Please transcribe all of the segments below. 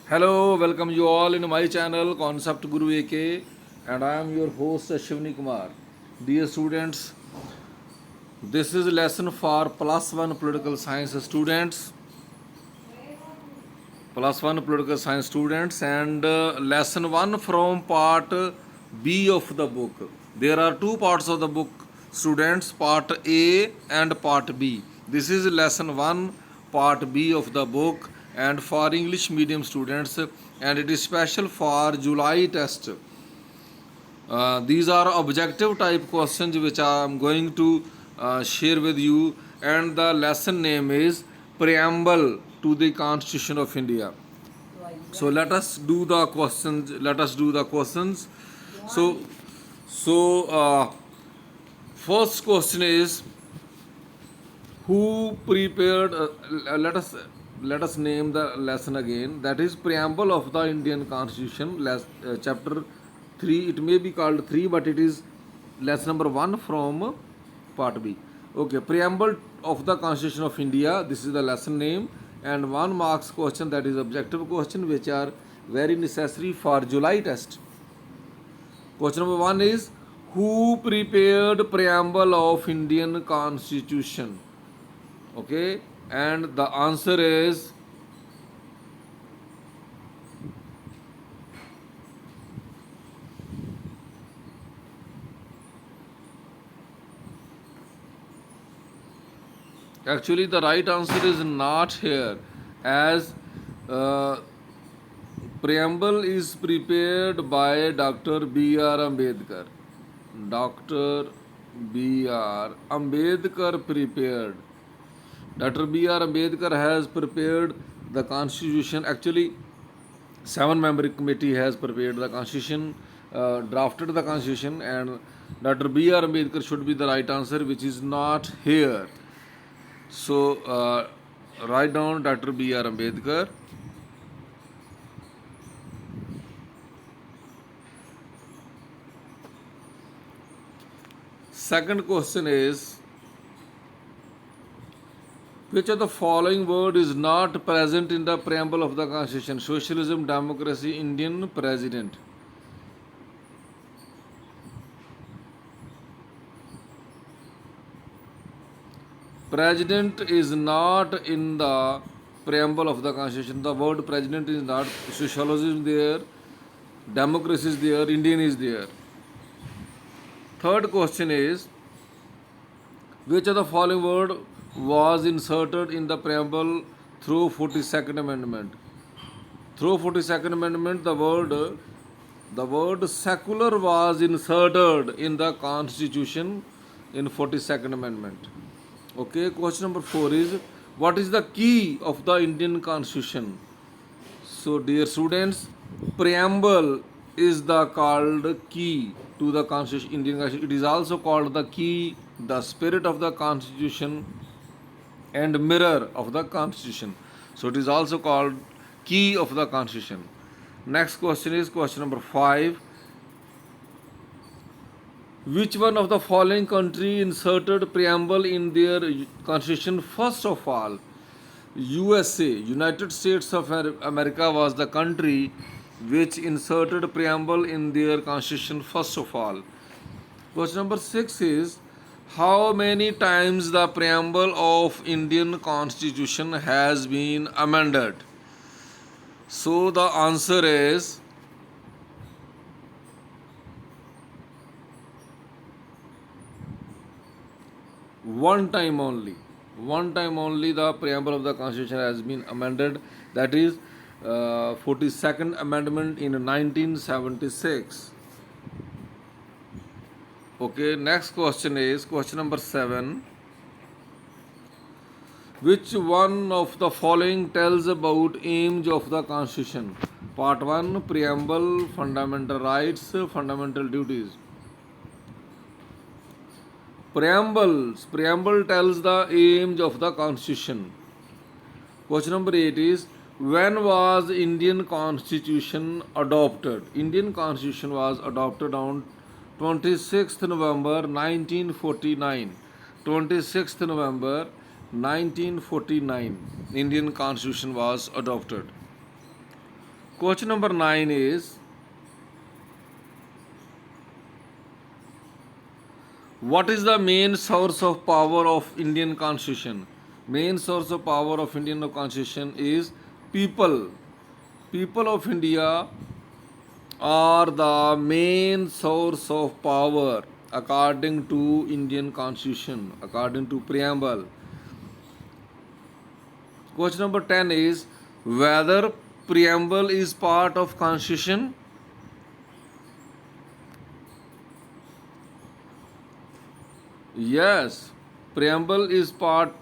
Hello, welcome you all in my channel Concept Guru AK, and I am your host Ashwini Kumar. Dear students, this is lesson for plus one political science students, and lesson one from part B of the book. There are two parts of the book, students, part A and part B. This is lesson one, part B of the book, and for English medium students, and it is special for July test. These are objective type questions which I am going to share with you, and the lesson name is Preamble to the Constitution of India. So let us do the questions. So, so first question is, who prepared? Let us name the lesson again. That is preamble of the Indian Constitution. Chapter 3. It may be called 3, but it is lesson number 1 from part B. Okay, preamble of the Constitution of India. This is the lesson name, and 1 marks question, that is objective question, which are very necessary for July test. Question number 1 is, who prepared preamble of Indian Constitution? Okay, and the answer is actually the right answer is not here, as uh, preamble is prepared by Dr. B.R. Ambedkar. Dr. B.R. Ambedkar prepared. Dr. B.R. Ambedkar has prepared the constitution. Actually, 7-member committee has prepared the constitution, drafted the constitution, and Dr. B.R. Ambedkar should be the right answer, which is not here. So, write down Dr. B.R. Ambedkar. Second question is, which of the following word is not present in the preamble of the Constitution? Socialism, democracy, Indian president. President is not in the preamble of the Constitution. The word president is not. Socialism is there, democracy is there, Indian is there. Third question is, which of the following word was inserted in the preamble through 42nd Amendment? Through 42nd Amendment, the word secular was inserted in the Constitution in 42nd Amendment. Okay, question number 4 is, what is the key of the Indian Constitution? So, dear students, preamble is the called key to the Constitution, Indian Constitution. It is also called the key, the spirit of the Constitution, and mirror of the Constitution. So, it is also called key of the Constitution. Next question is question number 5. Which one of the following country inserted preamble in their constitution? First of all, USA, United States of America, was the country which inserted preamble in their constitution first of all. Question number 6 is, how many times the preamble of Indian Constitution has been amended? So the answer is one time only. One time only the preamble of the Constitution has been amended. That is 42nd Amendment in 1976. Okay, next question is question number 7. Which one of the following tells about aims of the Constitution? Part 1, preamble, fundamental rights, fundamental duties. Preamble tells the aims of the Constitution. Question number 8 is, when was Indian Constitution adopted? Indian Constitution was adopted on 26th November 1949. 26th November 1949. Indian Constitution was adopted. Question number 9 is, what is the main source of power of Indian Constitution? Main source of power of Indian Constitution is people. People of India are the main source of power according to Indian Constitution, according to preamble. Question number 10 is, whether preamble is part of Constitution? Yes, preamble is part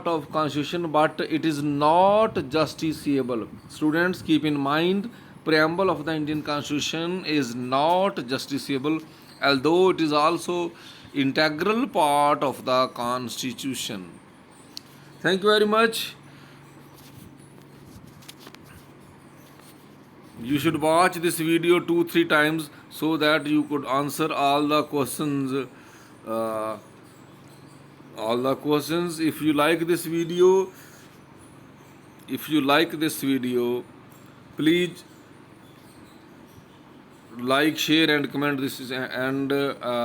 of Constitution, but it is not justiciable. Students, keep in mind, preamble of the Indian Constitution is not justiciable, although it is also integral part of the Constitution. Thank you very much. You should watch this video 2-3 times so that you could answer all the questions. Uh, If you like this video, please like, share, and comment this and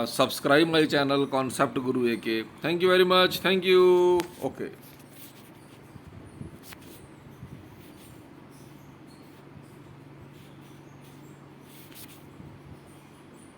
subscribe my channel Concept Guru AK. Thank you very much. Thank you. Okay.